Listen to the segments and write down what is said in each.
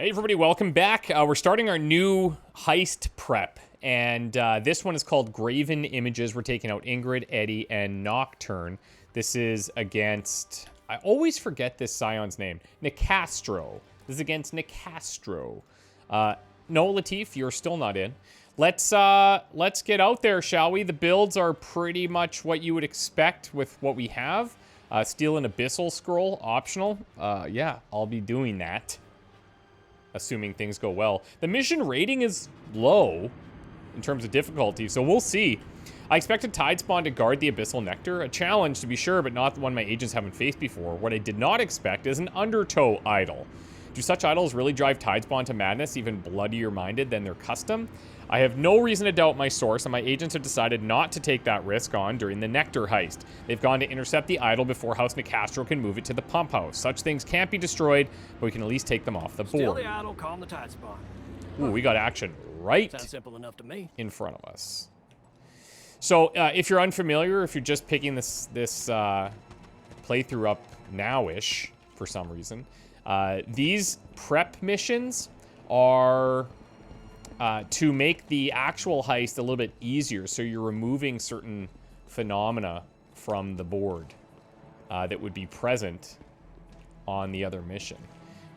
Hey everybody, welcome back. We're starting our new heist prep, and this one is called Graven Images. We're taking out Ingrid, Eddie, and Nocturne. This is against, I always forget this Scion's name, Nicastro. This is against Nicastro. No, Latif, you're still not in. Let's get out there, shall we? The builds are pretty much what you would expect with what we have. Steal an Abyssal scroll, optional. Yeah, I'll be doing that, assuming things go well. The mission rating is low in terms of difficulty, so we'll see. I expected Tidespawn to guard the Abyssal Nectar, a challenge to be sure, but not the one my agents haven't faced before. What I did not expect is an Undertow idol. Do such idols really drive Tidespawn to madness, even bloodier-minded than their custom? I have no reason to doubt my source, and my agents have decided not to take that risk on during the Nectar heist. They've gone to intercept the idol before House Nicastro can move it to the pump house. Such things can't be destroyed, but we can at least take them off the board. Steal the idol, calm the Tidespawn. Ooh, we got action right Sounds simple enough to me. in front of us. So, if you're unfamiliar, if you're just picking this playthrough up now-ish for some reason, these prep missions are to make the actual heist a little bit easier, so you're removing certain phenomena from the board that would be present on the other mission.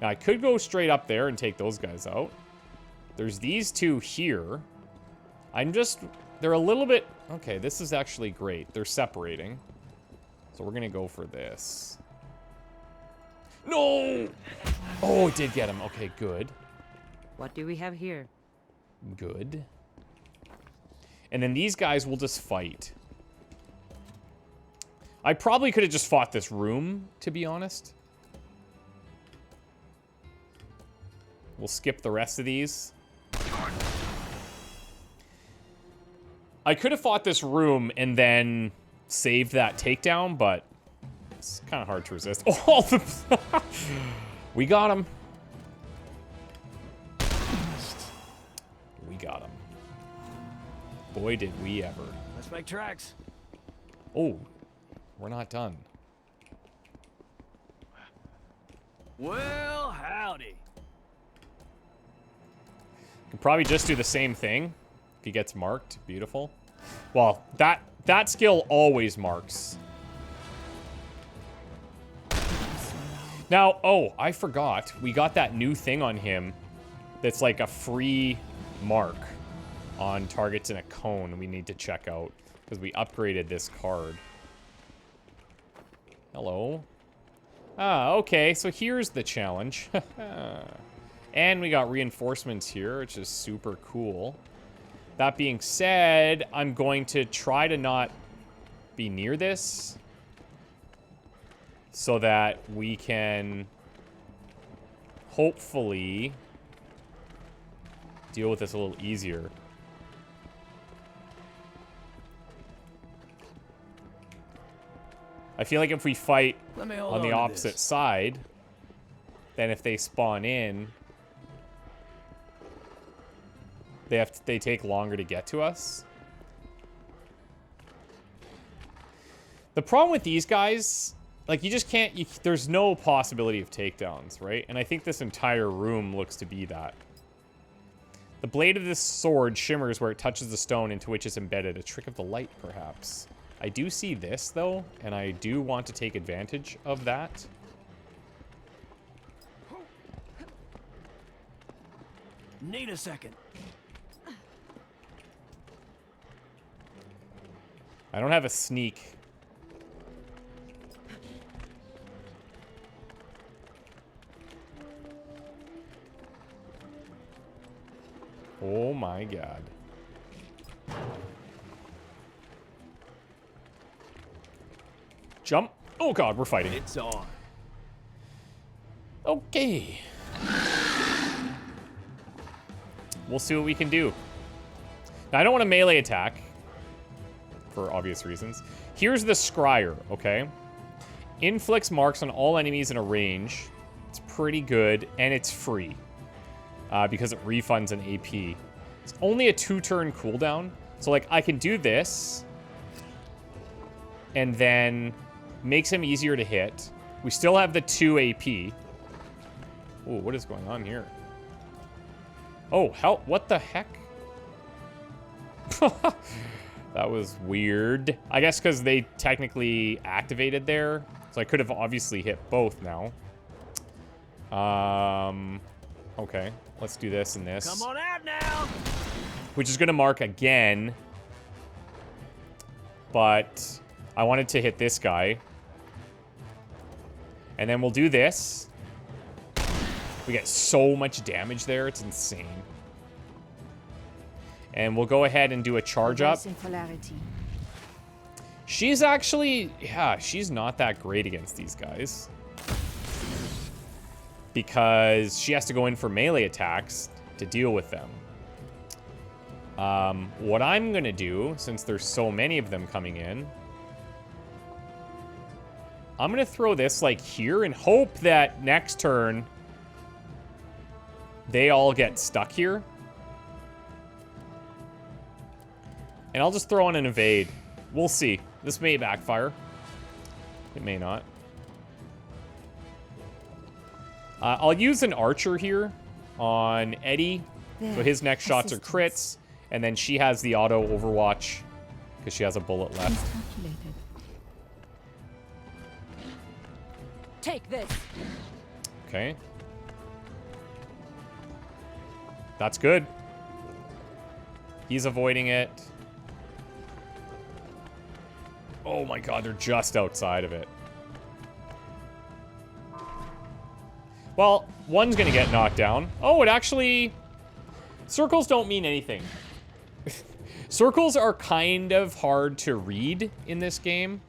Now, I could go straight up there and take those guys out. There's these two here. They're a little bit... Okay, this is actually great. They're separating. So we're gonna go for this. No! Oh, it did get him. Okay, good. What do we have here? Good. And then these guys will just fight. I probably could have just fought this room, to be honest. We'll skip the rest of these. I could have fought this room and then saved that takedown, but it's kind of hard to resist. Oh, we got him. We got him. Boy, did we ever. Let's make tracks. Oh, we're not done. Well, howdy. Could probably just do the same thing. If he gets marked, beautiful. Well, that skill always marks. Now, oh, I forgot. We got that new thing on him that's like a free mark on targets in a cone we need to check out because we upgraded this card. Hello. Ah, okay, so here's the challenge. And we got reinforcements here, which is super cool. That being said, I'm going to try to not be near this so that we can hopefully deal with this a little easier. I feel like if we fight on the opposite side, then if they spawn in, they take longer to get to us. The problem with these guys, like, you just can't, there's no possibility of takedowns, right? And I think this entire room looks to be that. The blade of this sword shimmers where it touches the stone into which it's embedded. A trick of the light, perhaps. I do see this, though, and I do want to take advantage of that. Need a second. I don't have a sneak. Oh my god. Jump. Oh god, we're fighting. It's on. Okay. We'll see what we can do. Now, I don't want to melee attack for obvious reasons. Here's the Scryer, okay? Inflicts marks on all enemies in a range. It's pretty good, and it's free because it refunds an AP. It's only a 2-turn cooldown, so like I can do this, and then makes him easier to hit. We still have the 2 AP. Ooh, what is going on here? Oh, hell, what the heck? That was weird. I guess because they technically activated there. So I could have obviously hit both now. Okay. Let's do this and this. Come on out now. Which is going to mark again. But I wanted to hit this guy. And then we'll do this. We get so much damage there. It's insane. And we'll go ahead and do a charge up. She's actually, yeah, she's not that great against these guys. Because she has to go in for melee attacks to deal with them. What I'm going to do, since there's so many of them coming in, I'm going to throw this like here and hope that next turn they all get stuck here. And I'll just throw on an evade. We'll see. This may backfire. It may not. I'll use an archer here on Eddie. So his next shots are crits. And then she has the auto overwatch because she has a bullet left. Take this. Okay. That's good. He's avoiding it. Oh my god, they're just outside of it. Well, one's gonna get knocked down. Oh, it actually... Circles don't mean anything. Circles are kind of hard to read in this game,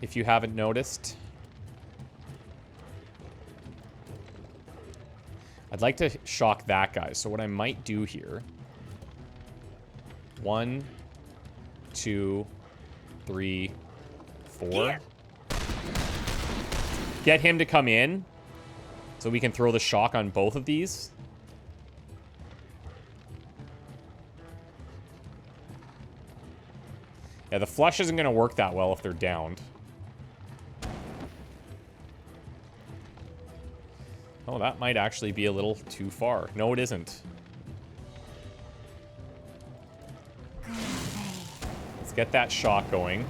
if you haven't noticed. I'd like to shock that guy, so what I might do here... 1, 2, 3, 4. Yeah. Get him to come in, so we can throw the shock on both of these. Yeah, the flush isn't going to work that well if they're downed. Oh, that might actually be a little too far. No, it isn't. Let's get that shot going.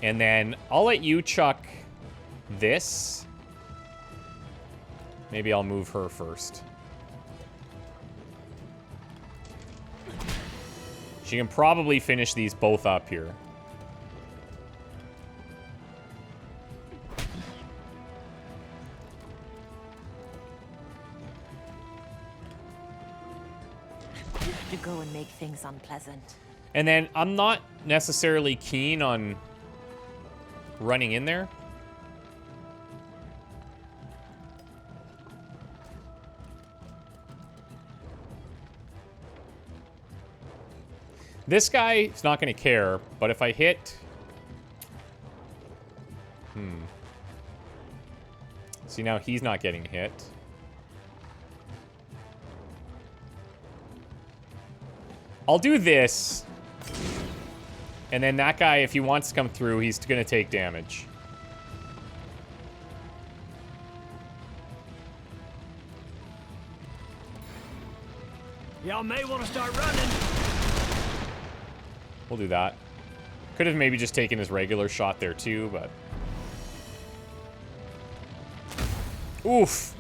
And then I'll let you chuck this. Maybe I'll move her first. She can probably finish these both up here. To go and make things unpleasant. And then I'm not necessarily keen on running in there. This guy is not going to care, but if I hit... See, now he's not getting hit. I'll do this. And then that guy, if he wants to come through, he's going to take damage. Y'all may want to start running. We'll do that. Could have maybe just taken his regular shot there too, but... Oof.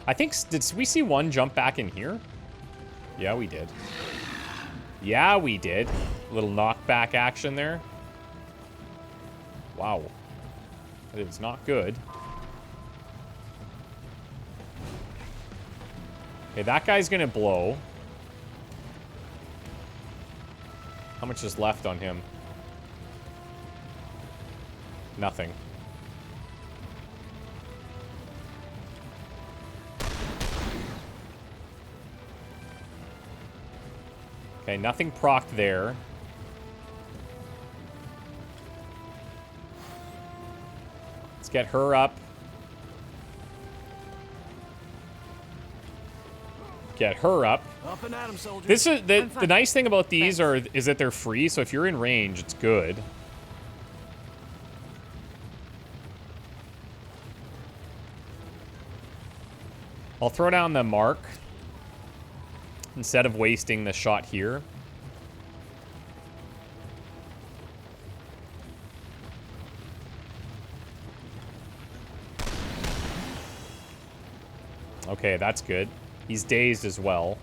I think... Did we see one jump back in here? Yeah, we did. Yeah, we did. A little knockback action there. Wow. That is not good. Okay, that guy's gonna blow. How much is left on him? Nothing. Okay, nothing procced there. Let's get her up. Get her up. Up and at 'em, soldiers. This is the nice thing about these is that they're free, so if you're in range, it's good. I'll throw down the mark instead of wasting the shot here. Okay, that's good. He's dazed as well.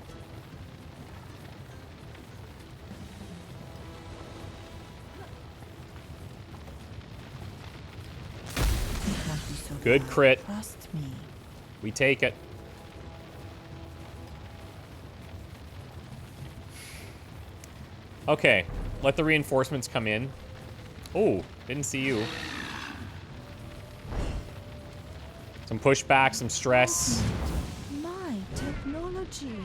Good crit. Trust me. We take it. Okay, let the reinforcements come in. Oh, didn't see you. Some pushback, some stress. My technology.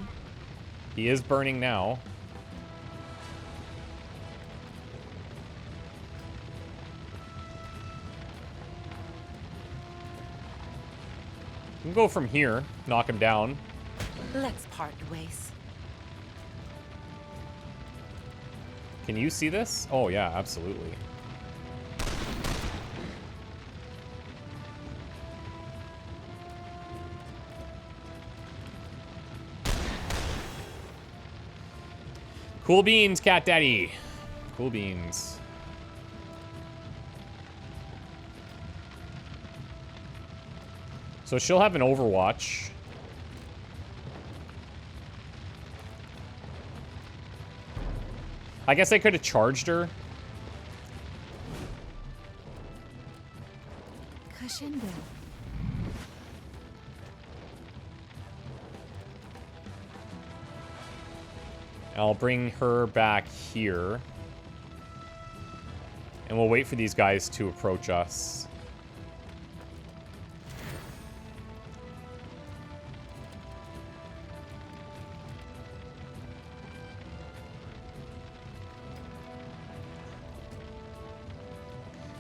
He is burning now. We can go from here, knock him down. Let's part ways. Can you see this? Oh, yeah, absolutely. Cool beans, Cat Daddy. Cool beans. So she'll have an Overwatch. I guess I could have charged her. Crescendo. I'll bring her back here. And we'll wait for these guys to approach us.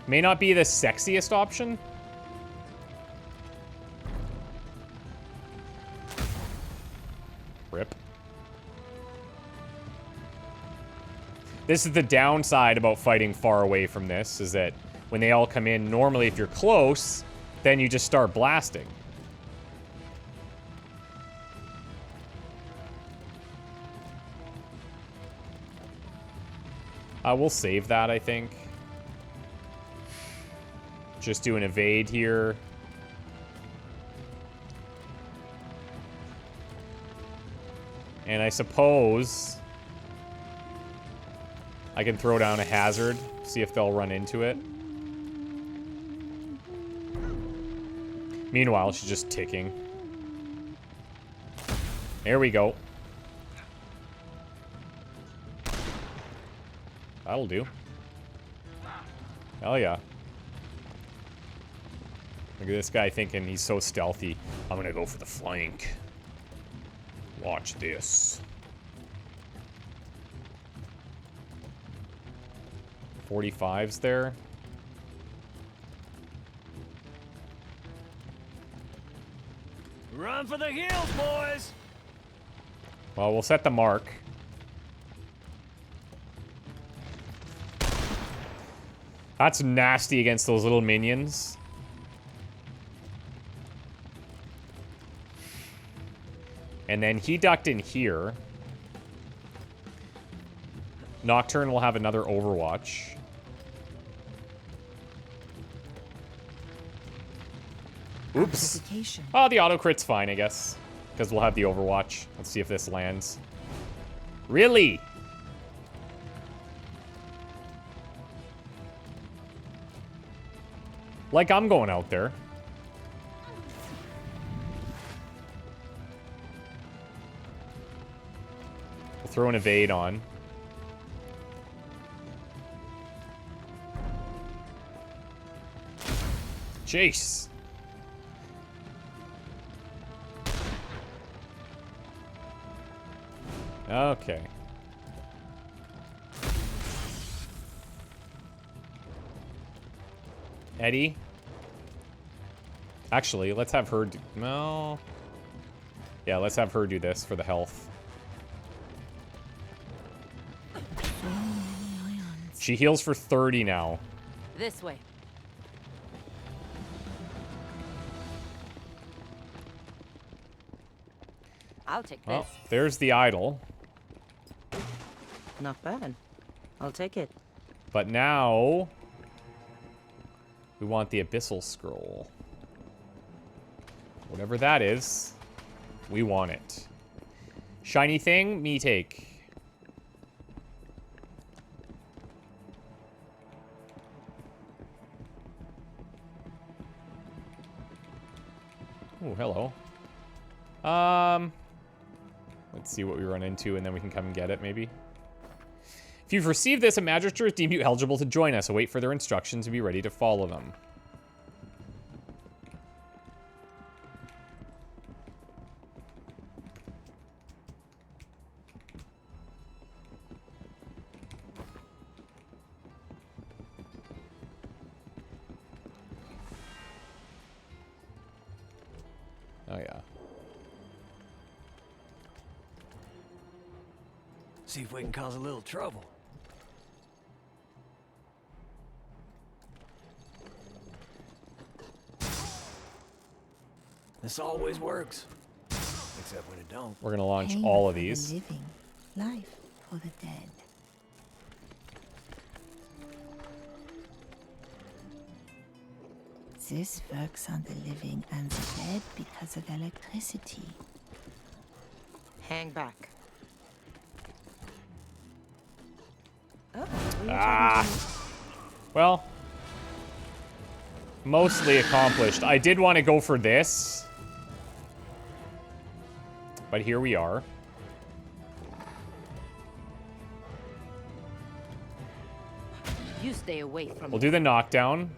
May not be the sexiest option. Rip. This is the downside about fighting far away from this, is that when they all come in, normally if you're close, then you just start blasting. We'll save that, I think. Just do an evade here. And I suppose I can throw down a hazard, see if they'll run into it. Meanwhile, she's just ticking. There we go. That'll do. Hell yeah. Look at this guy thinking he's so stealthy. I'm gonna go for the flank. Watch this. 45's there. Run for the hills, boys! Well, we'll set the mark. That's nasty against those little minions. And then he ducked in here. Nocturne will have another Overwatch. Oops. Oh, the auto crit's fine, I guess. Because we'll have the Overwatch. Let's see if this lands. Really? Like I'm going out there. We'll throw an evade on. Jace. Okay. Eddie. Actually, let's have her do... No. Yeah, let's have her do this for the health. She heals for 30 now. This way. I'll take Well, this. there's the idol. Not bad. I'll take it. But now we want the Abyssal Scroll. Whatever that is, we want it. Shiny thing, me take. Oh, hello. Let's see what we run into, and then we can come and get it, maybe. If you've received this, a magistrate has deemed you eligible to join us. Await further instructions and be ready to follow them. Oh, yeah. See if we can cause a little trouble. This always works. Except when it don't. We're gonna launch Pain all of for the these. living, life for the dead. This works on the living and the dead because of electricity. Hang back. Oh, Well, mostly accomplished. I did want to go for this, but here we are. you stay away from We'll me. do the knockdown.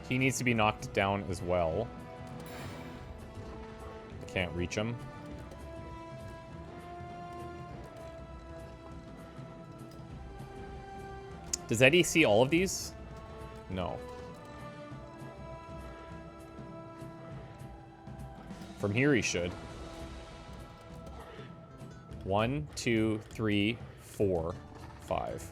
He needs to be knocked down as well. I can't reach him. Does Eddie see all of these? No. From here he should. 1, 2, 3, 4, 5.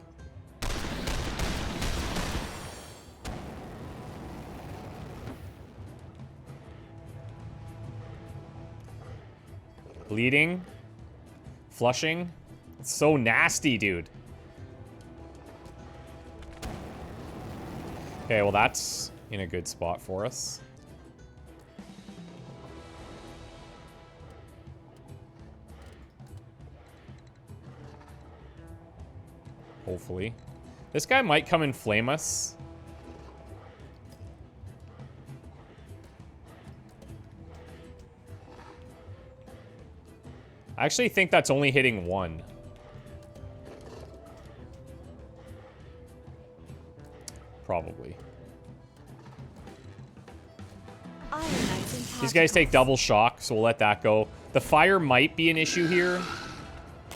Bleeding. Flushing. It's so nasty, dude. Okay, well that's in a good spot for us. Hopefully. This guy might come and flame us. I actually think that's only hitting one. Probably. These guys take double shock, so we'll let that go. The fire might be an issue here.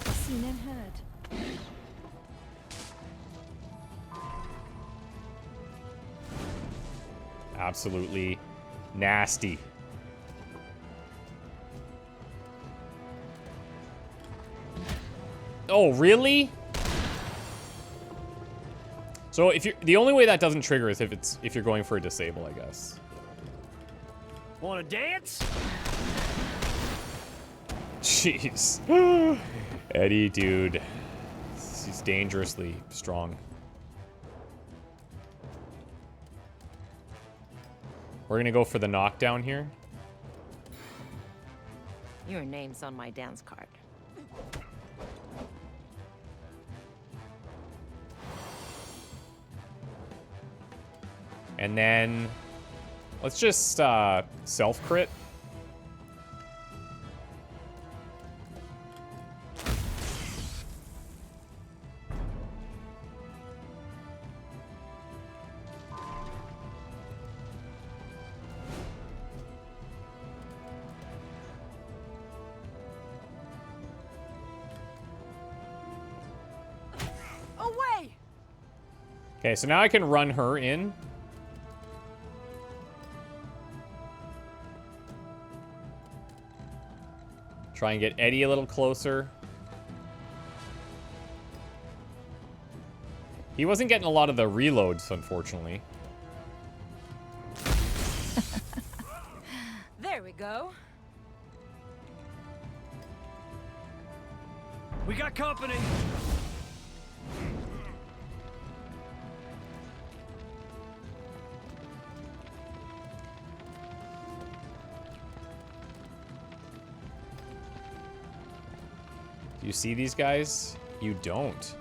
Seen and heard. Absolutely nasty. Oh, really? So if you're the only way that doesn't trigger is if you're going for a disable, I guess. Wanna dance? Jeez. Eddie, dude. He's dangerously strong. We're gonna go for the knockdown here. Your name's on my dance card. And then let's just self-crit. Away! Okay, so now I can run her in. Try and get Eddie a little closer. He wasn't getting a lot of the reloads, unfortunately. There we go. We got company. Do you see these guys? You don't.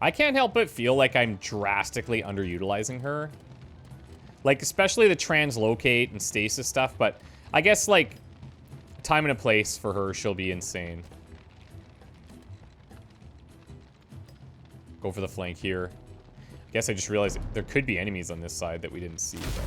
I can't help but feel like I'm drastically underutilizing her. Like, especially the translocate and stasis stuff, but I guess, like, time and a place for her, she'll be insane. Go for the flank here. I guess I just realized there could be enemies on this side that we didn't see. But...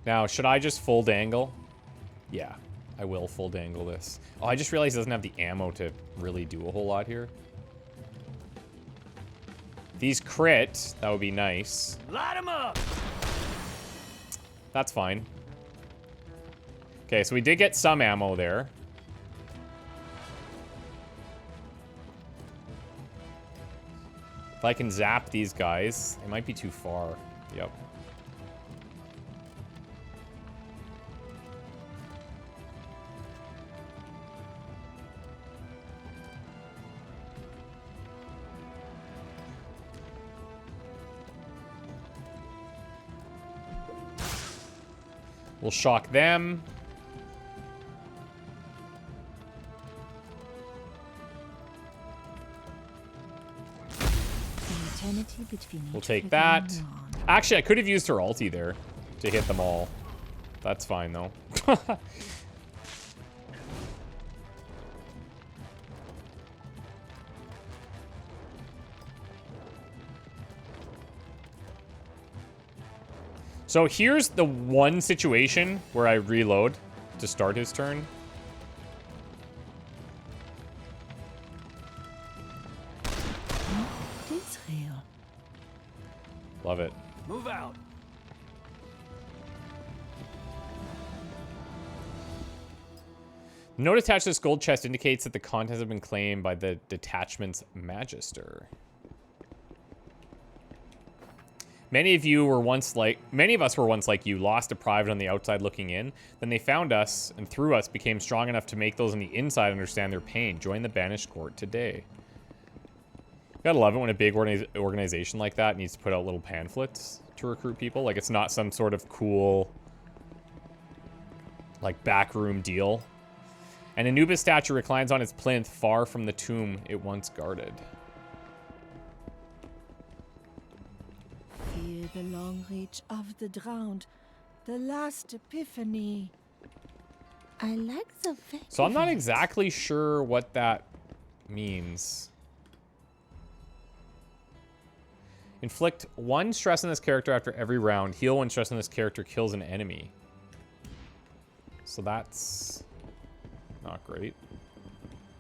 Now, should I just full dangle? Yeah, I will full dangle this. Oh, I just realized it doesn't have the ammo to really do a whole lot here. These crit, that would be nice. Light 'em up. That's fine. Okay, so we did get some ammo there. If I can zap these guys, it might be too far. Yep. We'll shock them. We'll take that. Actually, I could have used her ulti there to hit them all. That's fine, though. So here's the one situation where I reload to start his turn. It's real. Love it. Move out. Note attached to this gold chest indicates that the contents have been claimed by the detachment's magister. Many of us were once like you, lost a private on the outside looking in. Then they found us, and through us became strong enough to make those on the inside understand their pain. Join the banished court today. Gotta love it when a big organization like that needs to put out little pamphlets to recruit people. Like, it's not some sort of cool, like, backroom deal. An Anubis statue reclines on its plinth far from the tomb it once guarded. Fear the long reach of the drowned, the last epiphany. I like the very So I'm not exactly sure what that means. Inflict 1 stress on this character after every round. Heal 1 stress on this character kills an enemy. So that's not great.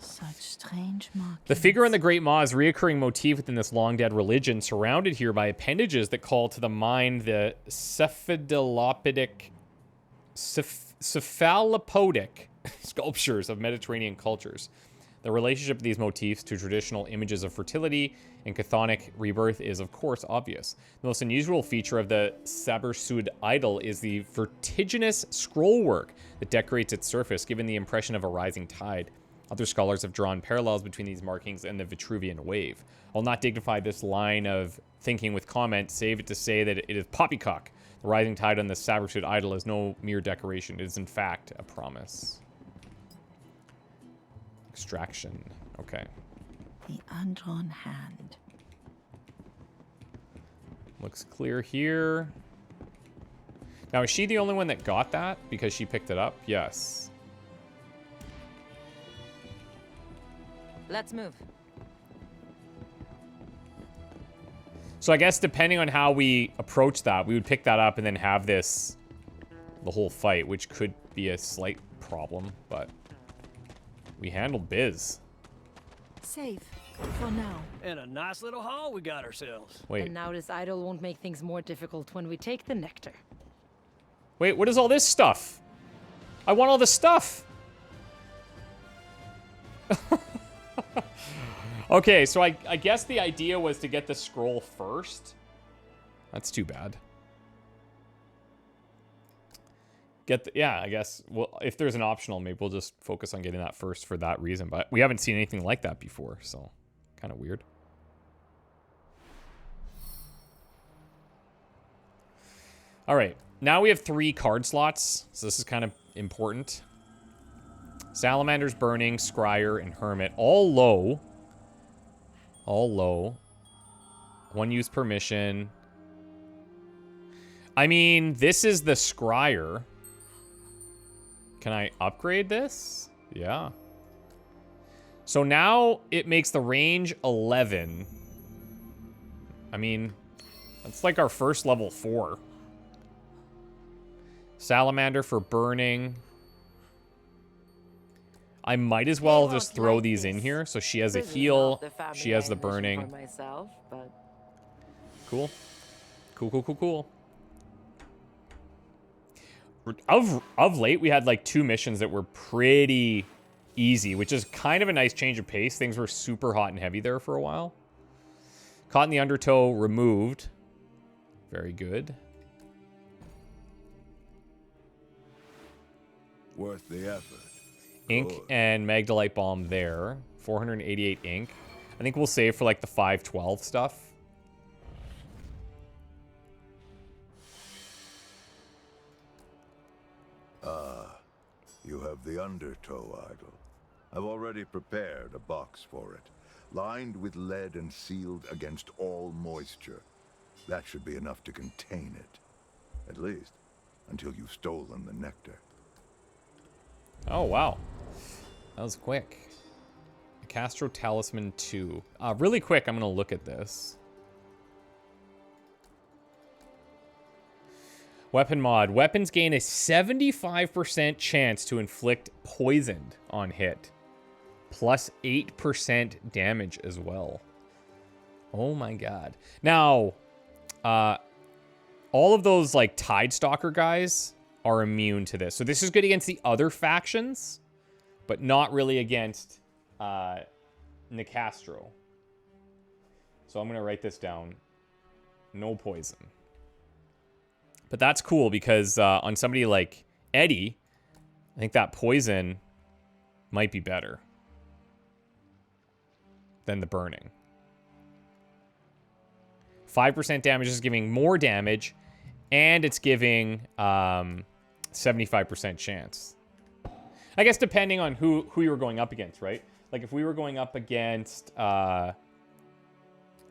Such strange markings. The figure in the Great Maw is a reoccurring motif within this long-dead religion, surrounded here by appendages that call to the mind the cephalopodic sculptures of Mediterranean cultures. The relationship of these motifs to traditional images of fertility and chthonic rebirth is, of course, obvious. The most unusual feature of the Cyberpunk idol is the vertiginous scrollwork that decorates its surface, giving the impression of a rising tide. Other scholars have drawn parallels between these markings and the Vitruvian wave. I'll not dignify this line of thinking with comment, save it to say that it is poppycock. The rising tide on the Cyberpunk idol is no mere decoration. It is, in fact, a promise. Extraction. Okay. The undrawn hand. Looks clear here. Now, is she the only one that got that because she picked it up? Yes. Let's move. So I guess depending on how we approach that, we would pick that up and then have this, the whole fight, which could be a slight problem, but we handled biz. Safe for now. And a nice little haul we got ourselves. Wait, And now this idol won't make things more difficult when we take the nectar. Wait, what is all this stuff? I want all this stuff. Okay, so I guess the idea was to get the scroll first. That's too bad. Yeah, I guess. Well, if there's an optional, maybe we'll just focus on getting that first for that reason. But we haven't seen anything like that before, so kind of weird. All right, now we have 3 card slots, so this is kind of important. Salamander's Burning, Scryer, and Hermit, all low. All low. 1 use per mission. I mean, this is the Scryer. Can I upgrade this? Yeah. So now it makes the range 11. I mean, that's like our first level 4. Salamander for burning. I might as well just throw these in here. So she has a heal. She has the burning. Cool. Cool. Of late, we had like 2 missions that were pretty easy, which is kind of a nice change of pace. Things were super hot and heavy there for a while. Caught in the Undertow removed. Very good. Worth the effort. Ink and Magdalite Bomb there. 488 ink. I think we'll save for like the 512 stuff. You have the Undertow idol. I've already prepared a box for it, lined with lead and sealed against all moisture. That should be enough to contain it. At least, until you've stolen the nectar. Oh, wow. That was quick. Castro Talisman 2. Really quick, I'm going to look at this. Weapon mod. Weapons gain a 75% chance to inflict poisoned on hit. Plus 8% damage as well. Oh my god. Now, all of those like Tide Stalker guys are immune to this. So this is good against the other factions, but not really against Nicastro. So I'm going to write this down. No poison. But that's cool because on somebody like Eddie, I think that poison might be better than the burning. 5% damage is giving more damage, and it's giving 75% chance. I guess depending on who you were going up against, right? Like if we were going up against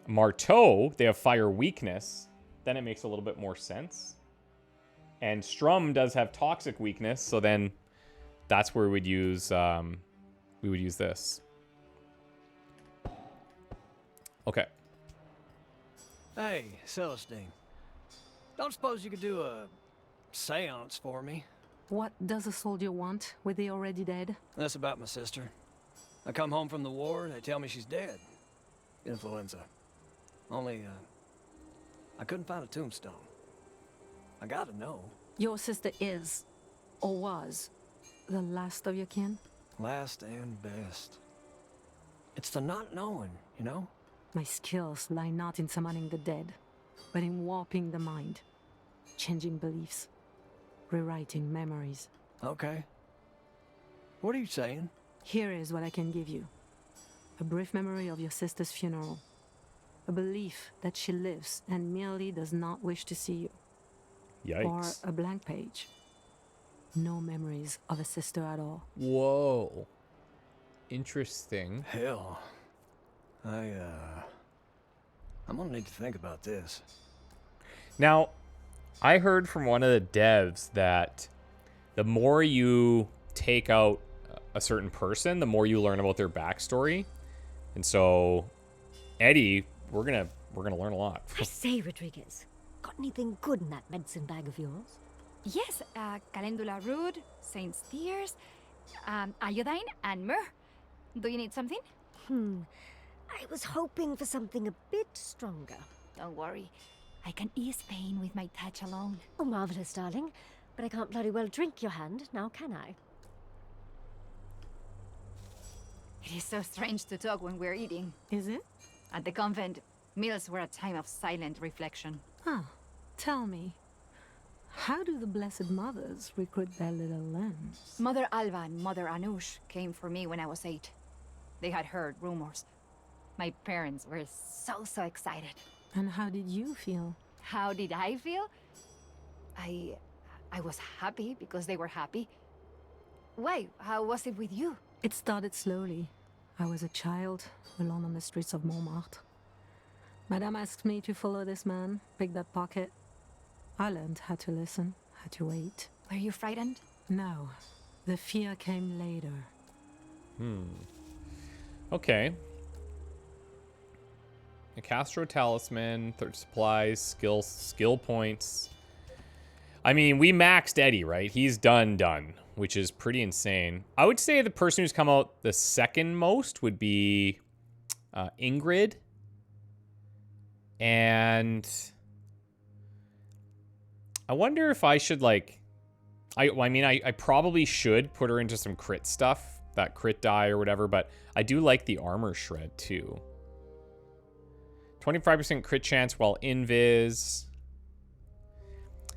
Marteau, they have fire weakness, then it makes a little bit more sense. And Strum does have toxic weakness, so then that's where we would use this. Okay. Hey, Celestine. Don't suppose you could do a seance for me? What does a soldier want with the already dead? That's about my sister. I come home from the war, they tell me she's dead. Influenza. Only, I couldn't find a tombstone. I gotta know. Your sister is, or was, the last of your kin? Last and best. It's the not knowing, you know? My skills lie not in summoning the dead, but in warping the mind, changing beliefs, rewriting memories. Okay. What are you saying? Here is what I can give you. A brief memory of your sister's funeral. A belief that she lives and merely does not wish to see you. Yikes. Or a blank page. No memories of a sister at all. Whoa. Interesting. Hell. I'm gonna need to think about this. Now, I heard from one of the devs that the more you take out a certain person, the more you learn about their backstory. And so, Eddie, we're gonna learn a lot. I say, Rodriguez, got anything good in that medicine bag of yours? Yes, calendula root, saint's tears, iodine, and myrrh. Do you need something? I was hoping for something a bit stronger. Don't worry. I can ease pain with my touch alone. Oh, marvelous, darling. But I can't bloody well drink your hand, now can I? It is so strange to talk when we're eating. Is it? At the convent, meals were a time of silent reflection. Huh. Tell me, how do the Blessed Mothers recruit their little lambs? Mother Alva and Mother Anush came for me when I was 8. They had heard rumors. My parents were so excited. And how did you feel? How did I feel? I was happy because they were happy. Why? How was it with you? It started slowly. I was a child, alone on the streets of Montmartre. Madame asked me to follow this man, pick that pocket. I learned how to listen, how to wait. Were you frightened? No, the fear came later. Okay. A Castro Talisman, third supplies, skill points. I mean, we maxed Eddie, right? He's done, which is pretty insane. I would say the person who's come out the second most would be Ingrid. And I wonder if I should, like... I probably should put her into some crit stuff, that crit die or whatever, but I do like the armor shred, too. 25% crit chance while invis.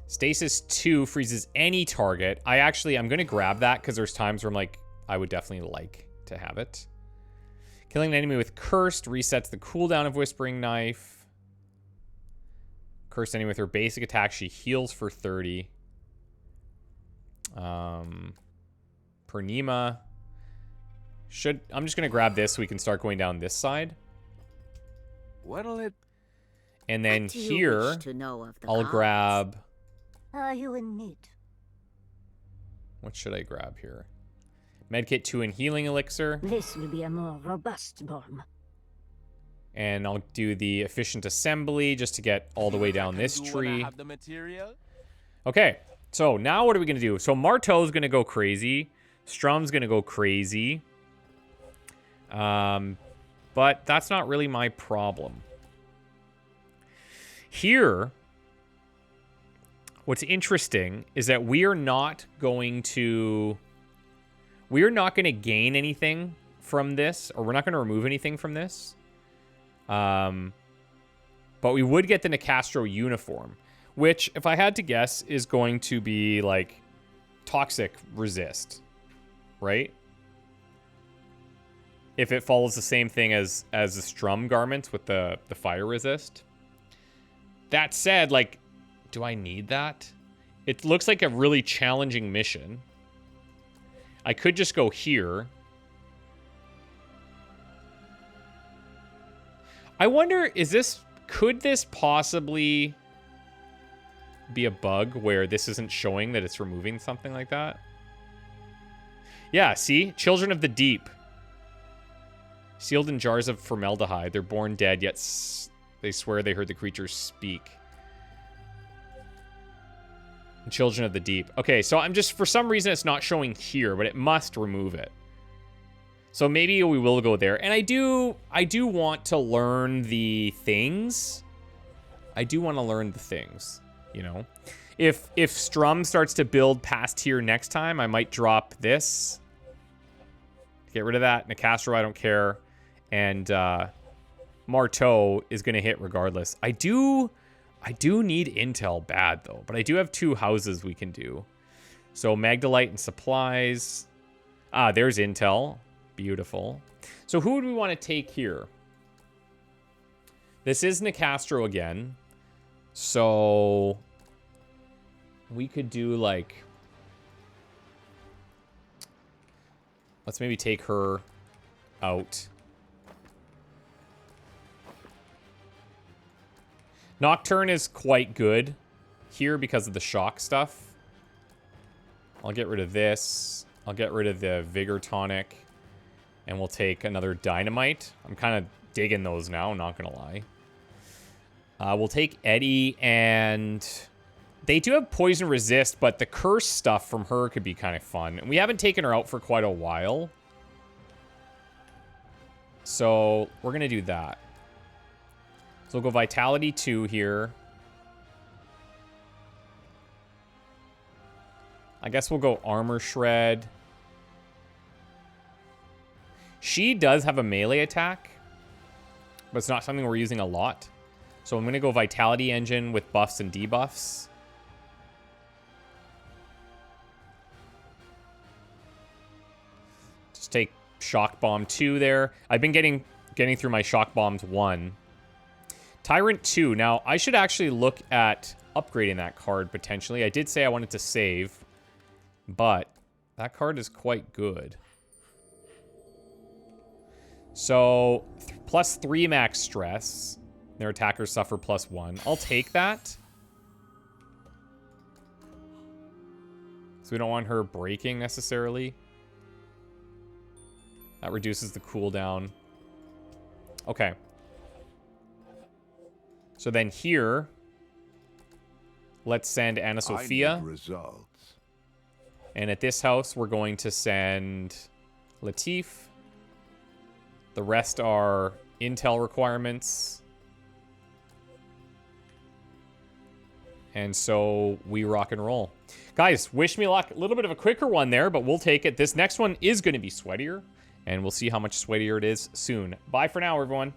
Stasis 2 freezes any target. I'm going to grab that because there's times where I'm like, I would definitely like to have it. Killing an enemy with Cursed resets the cooldown of Whispering Knife. Cursed enemy with her basic attack, she heals for 30. Purnima. I'm just going to grab this so we can start going down this side. What'll it... And then What do you here, wish to know of the I'll gods? grab... Are you in need? What should I grab here? Medkit 2 and Healing Elixir. This will be a more robust bomb. And I'll do the Efficient Assembly just to get all the way down this Do tree. wanna have the material? Okay, so now what are we going to do? So Marteau's going to go crazy. Strum's going to go crazy. But that's not really my problem. Here, what's interesting is that we are not going to gain anything from this, or we're not going to remove anything from this. But we would get the Nicastro uniform, which, if I had to guess, is going to be like toxic resist, right? If it follows the same thing as the Strum garments with the fire resist. That said, like, do I need that? It looks like a really challenging mission. I could just go here. I wonder, could this possibly be a bug where this isn't showing that it's removing something like that? Yeah, see? Children of the Deep. Sealed in jars of formaldehyde. They're born dead, yet they swear they heard the creatures speak. Children of the Deep. Okay, so I'm just, for some reason, it's not showing here, but it must remove it. So maybe we will go there. And I do want to learn the things. I do want to learn the things, you know. If Strum starts to build past here next time, I might drop this. Get rid of that. Nicastro, I don't care. And Marteau is going to hit regardless. I do need intel bad, though. But I do have 2 houses we can do. So Magdalite and supplies. Ah, there's intel. Beautiful. So who would we want to take here? This is Nicastro again. So we could do, like... Let's maybe take her out. Nocturne is quite good here because of the shock stuff. I'll get rid of this. I'll get rid of the Vigor Tonic. And we'll take another Dynamite. I'm kind of digging those now, not going to lie. We'll take Eddie, and they do have Poison Resist, but the Curse stuff from her could be kind of fun. And we haven't taken her out for quite a while. So we're going to do that. So we'll go Vitality 2 here. I guess we'll go armor shred. She does have a melee attack, but it's not something we're using a lot. So I'm going to go vitality engine with buffs and debuffs. Just take shock bomb 2 there. I've been getting through my shock bombs 1. Tyrant 2. Now, I should actually look at upgrading that card potentially. I did say I wanted to save, but that card is quite good. So, plus 3 max stress. Their attackers suffer plus 1. I'll take that. So we don't want her breaking necessarily. That reduces the cooldown. Okay. So then here, let's send Anna Sophia. I need results. And at this house, we're going to send Latif. The rest are intel requirements. And so we rock and roll. Guys, wish me luck. A little bit of a quicker one there, but we'll take it. This next one is going to be sweatier, and we'll see how much sweatier it is soon. Bye for now, everyone.